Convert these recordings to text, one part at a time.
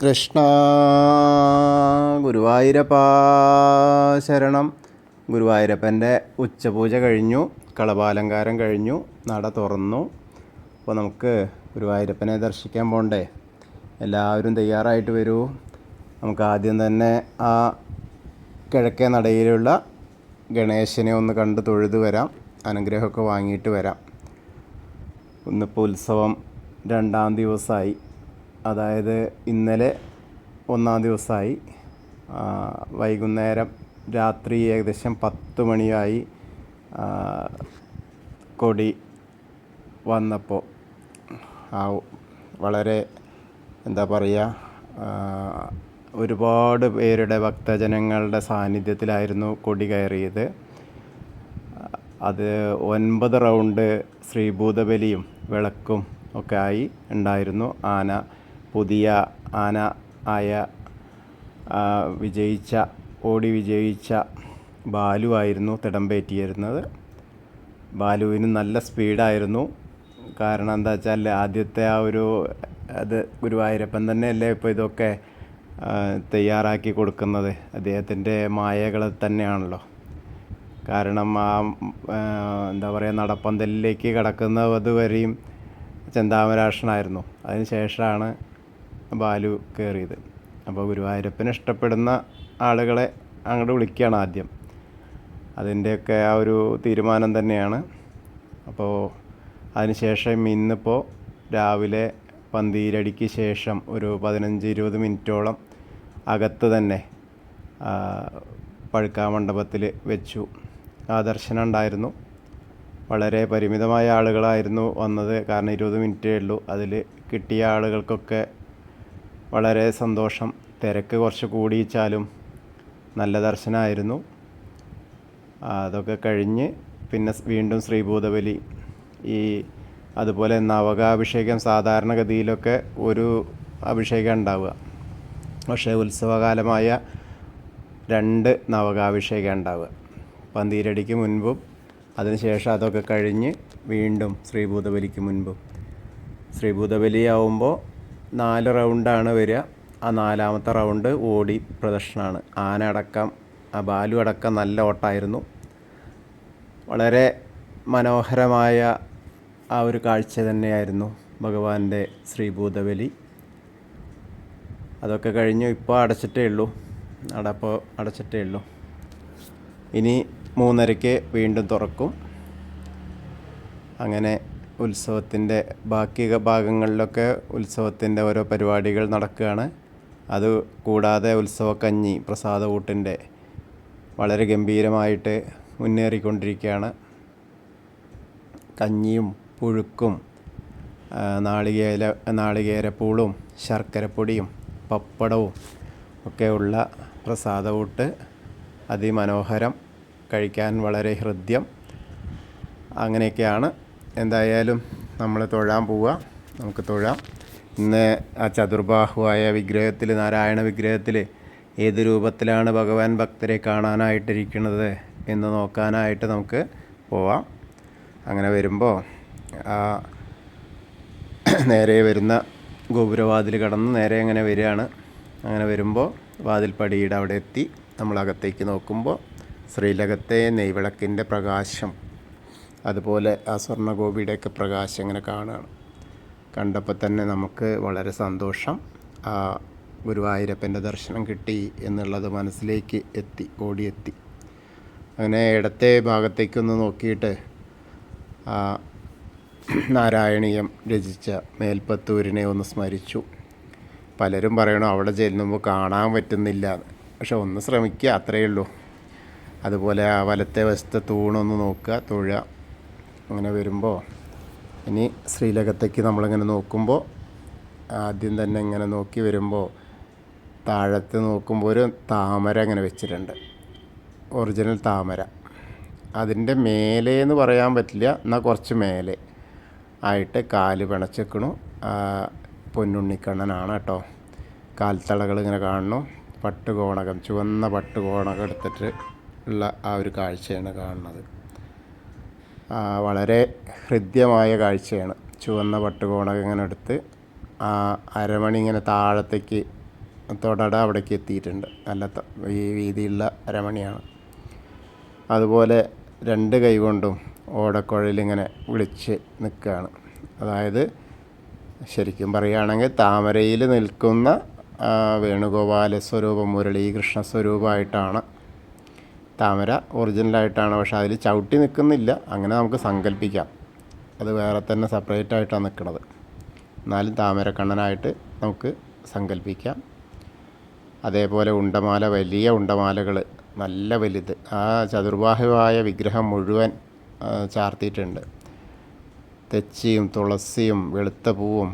കൃഷ്ണ ഗുരുവായൂരപ്പാ ശരണം. ഗുരുവായൂരപ്പൻ്റെ ഉച്ചപൂജ കഴിഞ്ഞു, കളഭാലങ്കാരം കഴിഞ്ഞു, നട തുറന്നു. അപ്പോൾ നമുക്ക് ഗുരുവായൂരപ്പനെ ദർശിക്കാൻ പോകണ്ടേ? എല്ലാവരും തയ്യാറായിട്ട് വരൂ. നമുക്ക് ആദ്യം തന്നെ ആ കിഴക്കേ നടയിലുള്ള ഗണേശനെ ഒന്ന് കണ്ട് തൊഴുത് വരാം, അനുഗ്രഹമൊക്കെ വാങ്ങിയിട്ട് വരാം. ഇന്നിപ്പോൾ ഉത്സവം 2-ാം ദിവസമായി, അതായത് ഇന്നലെ 1-ാം ദിവസമായി. വൈകുന്നേരം രാത്രി ഏകദേശം 10 മണിയായി കൊടി വന്നപ്പോൾ. വളരെ എന്താ പറയുക, ഒരുപാട് പേരുടെ ഭക്തജനങ്ങളുടെ സാന്നിധ്യത്തിലായിരുന്നു കൊടി കയറിയത്. അത് 9 റൗണ്ട് ശ്രീഭൂതബലിയും വിളക്കും ഒക്കെ ആയി ഉണ്ടായിരുന്നു. പുതിയ ആന ആയ ഓടി വിജയിച്ച ബാലു ആയിരുന്നു തിടമ്പേറ്റിയിരുന്നത്. ബാലുവിന് നല്ല സ്പീഡായിരുന്നു. കാരണം എന്താ വെച്ചാൽ ആദ്യത്തെ അത് ഗുരുവായൂരപ്പൻ തന്നെയല്ലേ ഇപ്പോൾ ഇതൊക്കെ തയ്യാറാക്കി കൊടുക്കുന്നത്. അദ്ദേഹത്തിൻ്റെ മായകൾ തന്നെയാണല്ലോ. കാരണം എന്താ പറയുക, നടപ്പന്തലിലേക്ക് കടക്കുന്നതുവരെയും ചെന്താമരാക്ഷനായിരുന്നു. അതിന് ശേഷമാണ് ബാലു കയറിയത്. അപ്പോൾ ഗുരുവായൂരപ്പനെ ഇഷ്ടപ്പെടുന്ന ആളുകളെ അങ്ങോട്ട് വിളിക്കുകയാണ് ആദ്യം. അതിൻ്റെയൊക്കെ ആ ഒരു തീരുമാനം തന്നെയാണ്. അപ്പോൾ അതിനുശേഷം ഇന്നിപ്പോൾ രാവിലെ പന്തീരടിക്ക് ശേഷം ഒരു 15-20 മിനിറ്റോളം അകത്ത് തന്നെ പഴുക്കാമണ്ഡപത്തിൽ വെച്ചു. ആ ദർശനം ഉണ്ടായിരുന്നു. വളരെ പരിമിതമായ ആളുകളായിരുന്നു വന്നത്. കാരണം 20 മിനിറ്റേ ഉള്ളൂ. അതിൽ കിട്ടിയ ആളുകൾക്കൊക്കെ വളരെ സന്തോഷം. തിരക്ക് കുറച്ച് കൂടിയിച്ചാലും നല്ല ദർശനമായിരുന്നു. അതൊക്കെ കഴിഞ്ഞ് പിന്നെ വീണ്ടും ശ്രീഭൂതബലി, അതുപോലെ നവകാഭിഷേകം സാധാരണഗതിയിലൊക്കെ ഒരു അഭിഷേകം ഉണ്ടാവുക. പക്ഷേ ഉത്സവകാലമായ 2 നവകാഭിഷേകം ഉണ്ടാവുക, പന്തീരടിക്ക് മുൻപും അതിനുശേഷം. അതൊക്കെ കഴിഞ്ഞ് വീണ്ടും ശ്രീഭൂതബലിക്ക് മുൻപും. ശ്രീഭൂതബലി ആവുമ്പോൾ 4 റൗണ്ടാണ് വരിക. ആ 4-ാമത്തെ റൗണ്ട് ഓടി പ്രദക്ഷിണമാണ്. ആന അടക്കം ബാലു അടക്കം നല്ല ഓട്ടമായിരുന്നു. വളരെ മനോഹരമായ ആ ഒരു കാഴ്ച തന്നെയായിരുന്നു ഭഗവാന്റെ ശ്രീഭൂതബലി. അതൊക്കെ കഴിഞ്ഞു. ഇപ്പോൾ അടച്ചിട്ടേ ഉള്ളൂ, നടപ്പോൾ അടച്ചിട്ടേ ഉള്ളൂ. ഇനി 3:30-ക്ക് വീണ്ടും തുറക്കും. അങ്ങനെ ഉത്സവത്തിൻ്റെ ബാക്കി ഭാഗങ്ങളിലൊക്കെ ഉത്സവത്തിൻ്റെ ഓരോ പരിപാടികൾ നടക്കുകയാണ്. അത് കൂടാതെ ഉത്സവക്കഞ്ഞി പ്രസാദകൂട്ടിൻ്റെ വളരെ ഗംഭീരമായിട്ട് മുന്നേറിക്കൊണ്ടിരിക്കുകയാണ്. കഞ്ഞിയും പുഴുക്കും നാളികേരപ്പൂളും ശർക്കരപ്പൊടിയും പപ്പടവും ഒക്കെയുള്ള പ്രസാദകൂട്ട് അതിമനോഹരം, കഴിക്കാൻ വളരെ ഹൃദ്യം. അങ്ങനെയൊക്കെയാണ്. എന്തായാലും നമ്മൾ തൊഴാൻ പോവുക. നമുക്ക് തൊഴാം. ഇന്ന് ആ ചതുർബാഹുവായ വിഗ്രഹത്തിൽ, നാരായണ വിഗ്രഹത്തിൽ ഏത് രൂപത്തിലാണ് ഭഗവാൻ ഭക്തരെ കാണാനായിട്ടിരിക്കുന്നത് എന്ന് നോക്കാനായിട്ട് നമുക്ക് പോവാം. അങ്ങനെ വരുമ്പോൾ നേരെ വരുന്ന ഗോപുരവാതിൽ കടന്ന് നേരെ അങ്ങനെ വരികയാണ്. അങ്ങനെ വരുമ്പോൾ വാതിൽപ്പടിയുടെ അവിടെ എത്തി നമ്മളകത്തേക്ക് നോക്കുമ്പോൾ ശ്രീലകത്തെ നെയ്വിളക്കിൻ്റെ പ്രകാശം, അതുപോലെ ആ സ്വർണ്ണഗോപിയുടെയൊക്കെ പ്രകാശം ഇങ്ങനെ കാണുകയാണ്. കണ്ടപ്പോൾ തന്നെ നമുക്ക് വളരെ സന്തോഷം. ആ ഗുരുവായൂരപ്പൻ്റെ ദർശനം കിട്ടി എന്നുള്ളത് മനസ്സിലേക്ക് ഓടിയെത്തി. അങ്ങനെ ഇടത്തെ ഭാഗത്തേക്കൊന്ന് നോക്കിയിട്ട് നാരായണീയം രചിച്ച മേൽപ്പത്തൂരിനെ ഒന്ന് സ്മരിച്ചു. പലരും പറയണു അവിടെ ചെല്ലുമ്പോൾ കാണാൻ പറ്റുന്നില്ല. പക്ഷെ ഒന്ന് ശ്രമിക്കുക, അത്രയേ ഉള്ളൂ. അതുപോലെ ആ വലത്തെ വശത്തെ തൂണൊന്ന് നോക്കുക, തൊഴുക. അങ്ങനെ വരുമ്പോൾ ഇനി ശ്രീലകത്തേക്ക് നമ്മളിങ്ങനെ നോക്കുമ്പോൾ, ആദ്യം തന്നെ ഇങ്ങനെ നോക്കി വരുമ്പോൾ താഴത്ത് നോക്കുമ്പോൾ ഒരു താമര ഇങ്ങനെ വെച്ചിട്ടുണ്ട്, ഒറിജിനൽ താമര. അതിൻ്റെ മേലെ എന്ന് പറയാൻ പറ്റില്ല, എന്നാൽ കുറച്ച് മേലെ ആയിട്ട് കാല് പിണച്ചെക്കണു. പൊന്നുണ്ണിക്കണ്ണനാണ് കേട്ടോ. കാൽത്തളകൾ ഇങ്ങനെ കാണുന്നു. പട്ടുകോണകം, ചുവന്ന പട്ടുകോണകം എടുത്തിട്ട് ഉള്ള ആ ഒരു കാഴ്ചയാണ് കാണുന്നത്. വളരെ ഹൃദ്യമായ കാഴ്ചയാണ്. ചുവന്ന പട്ടുകോണകം ഇങ്ങനെ എടുത്ത് ആ അരമണി ഇങ്ങനെ താഴത്തേക്ക് തൊടട അവിടേക്ക് എത്തിയിട്ടുണ്ട്. നല്ല ഈ വീതിയുള്ള അരമണിയാണ്. അതുപോലെ രണ്ട് കൈ കൊണ്ടും ഓടക്കുഴലിങ്ങനെ വിളിച്ച് നിൽക്കുകയാണ്. അതായത് ശരിക്കും പറയുകയാണെങ്കിൽ താമരയിൽ നിൽക്കുന്ന വേണുഗോപാല സ്വരൂപം, മുരളീകൃഷ്ണ സ്വരൂപമായിട്ടാണ്. താമര ഒറിജിനലായിട്ടാണ്, പക്ഷെ അതിൽ ചവിട്ടി നിൽക്കുന്നില്ല. അങ്ങനെ നമുക്ക് സങ്കല്പിക്കാം. അത് വേറെ തന്നെ സെപ്പറേറ്റ് ആയിട്ടാണ് നിൽക്കുന്നത്. എന്നാലും താമരക്കണ്ണനായിട്ട് നമുക്ക് സങ്കല്പിക്കാം. അതേപോലെ ഉണ്ടമാല, വലിയ ഉണ്ടമാലകൾ, നല്ല വലുത്, ആ ചതുർബാഹുവായ വിഗ്രഹം മുഴുവൻ ചാർത്തിയിട്ടുണ്ട്. തെച്ചിയും തുളസിയും വെളുത്ത പൂവും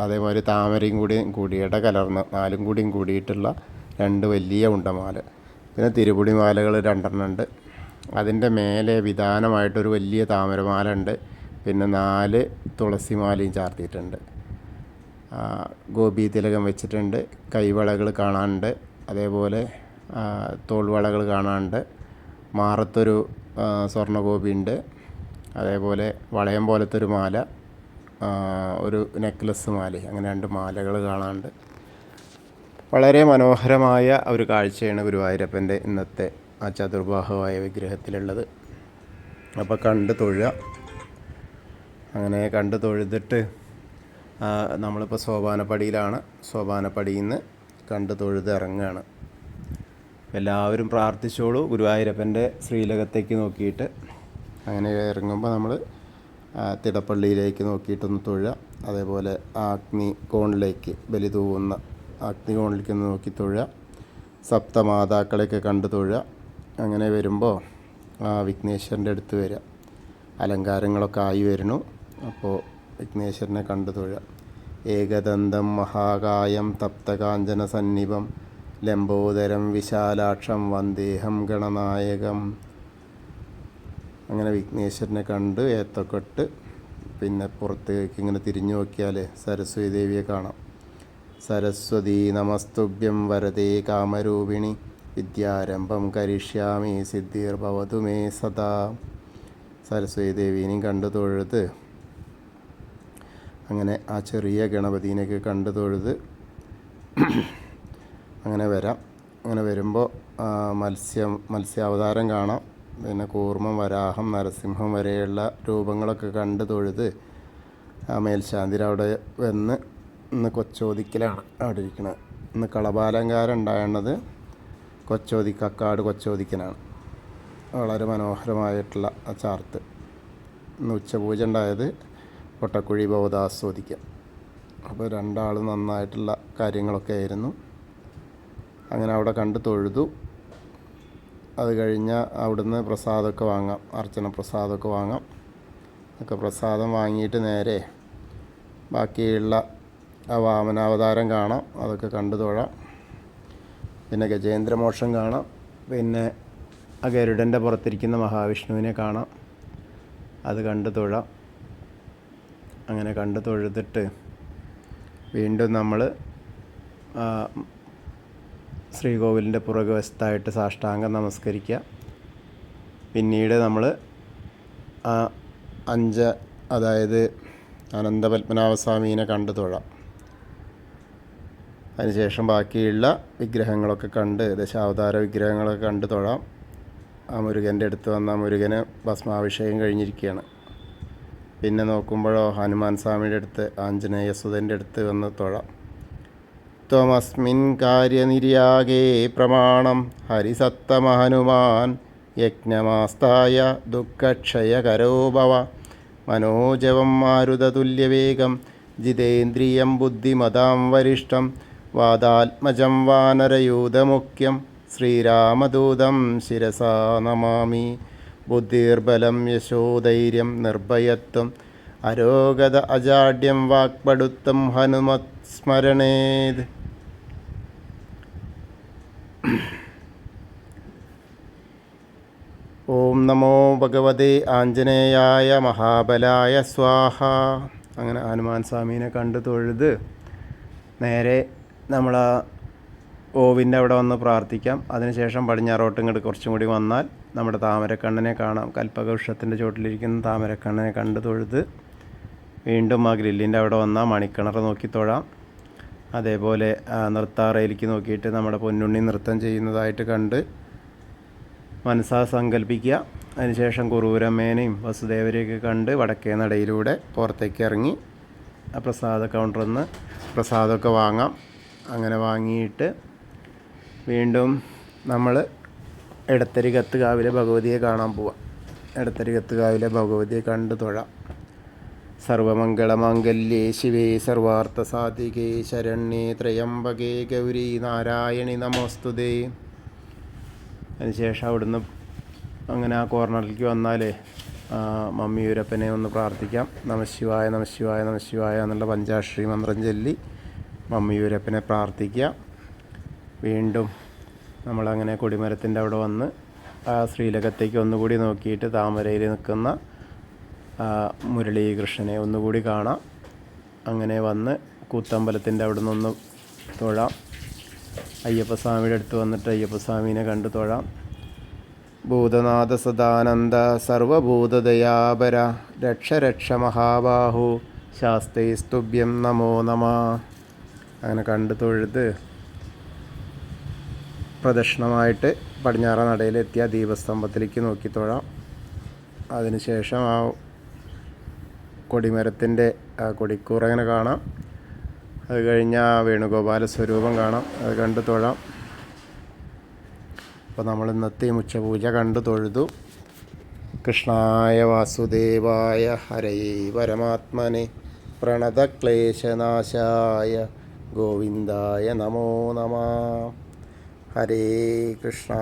അതേപോലെ താമരയും കൂടി ഇടകലർന്ന് നാലും കൂടിയും കൂടിയിട്ടുള്ള രണ്ട് വലിയ ഉണ്ടമാല. പിന്നെ തിരുമുടി മാലകൾ 2 ഉണ്ട്. അതിൻ്റെ മേലെ വിധാനമായിട്ടൊരു വലിയ താമരമാല ഉണ്ട്. പിന്നെ 4 തുളസിമാലയും ചാർത്തിയിട്ടുണ്ട്. ഗോപി തിലകം വെച്ചിട്ടുണ്ട്. കൈവളകൾ കാണാനുണ്ട്. അതേപോലെ തോൾവളകൾ കാണാനുണ്ട്. മാറത്തൊരു സ്വർണ്ണഗോപിയുണ്ട്. അതേപോലെ വളയം പോലത്തെ ഒരു മാല, ഒരു നെക്ലസ് മാല, അങ്ങനെ 2 മാലകൾ കാണാനുണ്ട്. വളരെ മനോഹരമായ ഒരു കാഴ്ചയാണ് ഗുരുവായൂരപ്പൻ്റെ ഇന്നത്തെ ആ ചതുർബാഹുവായ വിഗ്രഹത്തിലുള്ളത്. അപ്പോൾ കണ്ട് തൊഴുക. അങ്ങനെ കണ്ട് തൊഴുതിട്ട് നമ്മളിപ്പോൾ സോപാനപ്പടിയിലാണ്. സോപാനപ്പടിയിൽ നിന്ന് കണ്ട് തൊഴുത് ഇറങ്ങുകയാണ്. എല്ലാവരും പ്രാർത്ഥിച്ചോളൂ ഗുരുവായൂരപ്പൻ്റെ ശ്രീലകത്തേക്ക് നോക്കിയിട്ട്. അങ്ങനെ ഇറങ്ങുമ്പോൾ നമ്മൾ തിടപ്പള്ളിയിലേക്ക് നോക്കിയിട്ടൊന്ന് തൊഴുക. അതേപോലെ അഗ്നി കോണിലേക്ക് ബലി തൂവുന്ന അഗ്നി കോണിലേക്ക് ഒന്ന് നോക്കി തൊഴുക. സപ്തമാതാക്കളെയൊക്കെ കണ്ട് തൊഴുക. അങ്ങനെ വരുമ്പോൾ വിഘ്നേശ്വരൻ്റെ അടുത്ത് വരിക. അലങ്കാരങ്ങളൊക്കെ ആയി വരുന്നു. അപ്പോൾ വിഘ്നേശ്വരനെ കണ്ട് തൊഴുക. ഏകദന്തം മഹാകായം തപ്തകാഞ്ചന സന്നിഭം ലംബോദരം വിശാലാക്ഷം വന്ദേഹം ഗണനായകം. അങ്ങനെ വിഘ്നേശ്വരനെ കണ്ട് ഏത്തക്കൊട്ട് പിന്നെ പുറത്തേക്ക് ഇങ്ങനെ തിരിഞ്ഞു നോക്കിയാൽ സരസ്വതി ദേവിയെ കാണാം. സരസ്വതി നമസ്തുഭ്യം വരദേ കാമരൂപിണി വിദ്യാരംഭം കരിഷ്യാമി സിദ്ധിർഭവതു മേ സദാ. സരസ്വതി ദേവീനെയും കണ്ടു തൊഴുത് അങ്ങനെ ആ ചെറിയ ഗണപതിനെയൊക്കെ കണ്ടു തൊഴുത് അങ്ങനെ വരാം. അങ്ങനെ വരുമ്പോൾ മത്സ്യാവതാരം കാണാം. പിന്നെ കൂർമ്മം, വരാഹം, നരസിംഹം വരെയുള്ള രൂപങ്ങളൊക്കെ കണ്ട് തൊഴുത് മേൽശാന്തിര അവിടെ വന്ന് ഇന്ന് കൊച്ചോദിക്കലാണ് അവിടെ ഇരിക്കുന്നത്. ഇന്ന് കളഭാലങ്കാരം ഉണ്ടായത് കക്കാട് കൊച്ചോദിക്കനാണ്. വളരെ മനോഹരമായിട്ടുള്ള ചാർത്ത്. ഇന്ന് ഉച്ചപൂജ ഉണ്ടായത് പൊട്ടക്കുഴി ബോധാസ്വദിക്കാം. അപ്പോൾ 2 ആൾ നന്നായിട്ടുള്ള കാര്യങ്ങളൊക്കെ ആയിരുന്നു. അങ്ങനെ അവിടെ കണ്ട് തൊഴുതു. അത് കഴിഞ്ഞാൽ അവിടുന്ന് പ്രസാദമൊക്കെ വാങ്ങാം. അർച്ചന പ്രസാദമൊക്കെ വാങ്ങാം. ഒക്കെ പ്രസാദം വാങ്ങിയിട്ട് നേരെ ബാക്കിയുള്ള ആ വാമനാവതാരം കാണാം. അതൊക്കെ കണ്ടു തൊഴാം. പിന്നെ ഗജേന്ദ്രമോക്ഷം കാണാം. പിന്നെ ആ ഗരുഡൻ്റെ പുറത്തിരിക്കുന്ന മഹാവിഷ്ണുവിനെ കാണാം. അത് കണ്ടു തൊഴാം. അങ്ങനെ കണ്ടു തൊഴുതിട്ട് വീണ്ടും നമ്മൾ ശ്രീകോവിലിൻ്റെ പുറകുവശത്തായിട്ട് സാഷ്ടാംഗം നമസ്കരിക്കുക. പിന്നീട് നമ്മൾ 5 അതായത് അനന്തപത്മനാഭസ്വാമീനെ കണ്ടു തൊഴാം. അതിനുശേഷം ബാക്കിയുള്ള വിഗ്രഹങ്ങളൊക്കെ കണ്ട് ദശാവതാര വിഗ്രഹങ്ങളൊക്കെ കണ്ട് തൊഴാം. ആ മുരുകൻ്റെ അടുത്ത് വന്ന മുരുകന് ഭസ്മാഭിഷേകം കഴിഞ്ഞിരിക്കുകയാണ്. പിന്നെ നോക്കുമ്പോഴോ ഹനുമാൻ സ്വാമിയുടെ അടുത്ത്, ആഞ്ജനേയസുതൻ്റെ അടുത്ത് വന്ന് തൊഴാം. ത്വമസ്മിൻ കാര്യനിര്യാഗേ പ്രമാണം ഹരിസത്തമഹനുമാൻ യജ്ഞമാസ്തായ ദുഃഖക്ഷയകരോ ഭവ മനോജവം മാരുതതുല്യവേഗം ജിതേന്ദ്രിയം ബുദ്ധിമതാം വരിഷ്ഠം വാദാത്മജം വാനരയൂഥമുഖ്യം ശ്രീരാമദൂതം ശിരസാ നമാമി. ബുദ്ധിർബലം യശോധൈര്യം നിർഭയത്വം അരോഗത അജാഡ്യം വാക്പടുത്തം ഹനുമത് സ്മരണേത്. ഓം നമോ ഭഗവതേ ആഞ്ജനേയായ മഹാബലായ സ്വാഹ. അങ്ങനെ ഹനുമാൻ സ്വാമീനെ കണ്ടു തൊഴുത് നേരെ നമ്മൾ ആ ഓവിൻ്റെ അവിടെ വന്ന് പ്രാർത്ഥിക്കാം. അതിനുശേഷം പടിഞ്ഞാറോട്ട് ഇങ്ങോട്ട് കുറച്ചും കൂടി വന്നാൽ നമ്മുടെ താമരക്കണ്ണനെ കാണാം. കൽപ്പകവൃക്ഷത്തിൻ്റെ ചോട്ടിലിരിക്കുന്ന താമരക്കണ്ണനെ കണ്ടു തൊഴുത് വീണ്ടും ആ ഗ്രില്ലിൻ്റെ അവിടെ വന്നാൽ മണിക്കിണർ നോക്കി തൊഴാം. അതേപോലെ നൃത്താറയിലേക്ക് നോക്കിയിട്ട് നമ്മുടെ പൊന്നുണ്ണി നൃത്തം ചെയ്യുന്നതായിട്ട് കണ്ട് മനസ്സാ സങ്കല്പിക്കുക. അതിനുശേഷം കുറൂരമ്മേനെയും വസുദേവരെയൊക്കെ കണ്ട് വടക്കേ നടയിലൂടെ പുറത്തേക്ക് ഇറങ്ങി പ്രസാദ കൗണ്ടറിൽ നിന്ന് പ്രസാദമൊക്കെ വാങ്ങാം. അങ്ങനെ വാങ്ങിയിട്ട് വീണ്ടും നമ്മൾ എടത്തരികത്ത് കാവിലെ ഭഗവതിയെ കാണാൻ പോവാം. എടത്തരികത്ത് കാവിലെ ഭഗവതിയെ കണ്ട് തൊഴാം. സർവമംഗളമാംഗല്യേ ശിവേ സർവാർത്ഥസാധികേ ശരണ്യേ ത്രയംബകേ ഗൗരി നാരായണി നമോസ്തുതേ. അതിനുശേഷം അവിടുന്ന് അങ്ങനെ ആ കോർണറിലേക്ക് വന്നാൽ മമ്മിയൂരപ്പനെ ഒന്ന് പ്രാർത്ഥിക്കാം. നമശിവായ നമശിവായ നമശിവായ എന്നുള്ള പഞ്ചാക്ഷരി മന്ത്രം ചൊല്ലി മമ്മിയൂരപ്പനെ പ്രാർത്ഥിക്കുക. വീണ്ടും നമ്മളങ്ങനെ കൊടിമരത്തിൻ്റെ അവിടെ വന്ന് ആ ശ്രീലകത്തേക്ക് ഒന്നുകൂടി നോക്കിയിട്ട് താമരയിൽ നിൽക്കുന്ന മുരളീകൃഷ്ണനെ ഒന്നുകൂടി കാണാം. അങ്ങനെ വന്ന് കൂത്തമ്പലത്തിൻ്റെ അവിടെ നിന്നൊന്ന് തൊഴാം. അയ്യപ്പസ്വാമിയുടെ അടുത്ത് വന്നിട്ട് അയ്യപ്പസ്വാമീനെ കണ്ട് തൊഴാം. ഭൂതനാഥ സദാനന്ദ സർവഭൂതദയാപര രക്ഷ രക്ഷ മഹാബാഹു ശാസ്തൈസ്തുഭ്യം നമോ നമ. അങ്ങനെ കണ്ട് തൊഴുത് പ്രദക്ഷിണമായിട്ട് പടിഞ്ഞാറ നടയിലെത്തിയ ദീപസ്തംഭത്തിലേക്ക് നോക്കി തൊഴാം. അതിനുശേഷം ആ കൊടിമരത്തിൻ്റെ കൊടിക്കൂറങ്ങനെ കാണാം. അത് കഴിഞ്ഞ് ആ വേണുഗോപാല സ്വരൂപം കാണാം. അത് കണ്ട് തൊഴാം. അപ്പോൾ നമ്മൾ ഇന്നത്തെ ഉച്ചപൂജ കണ്ടു തൊഴുതു. കൃഷ്ണായ വാസുദേവായ ഹരയേ പരമാത്മനെ പ്രണതക്ലേശനാശായ ഗോവിന്ദായ നമോ നമ. ഹരേ കൃഷ്ണ.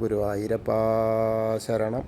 ഗുരുവായൂരപ്പ ശരണം.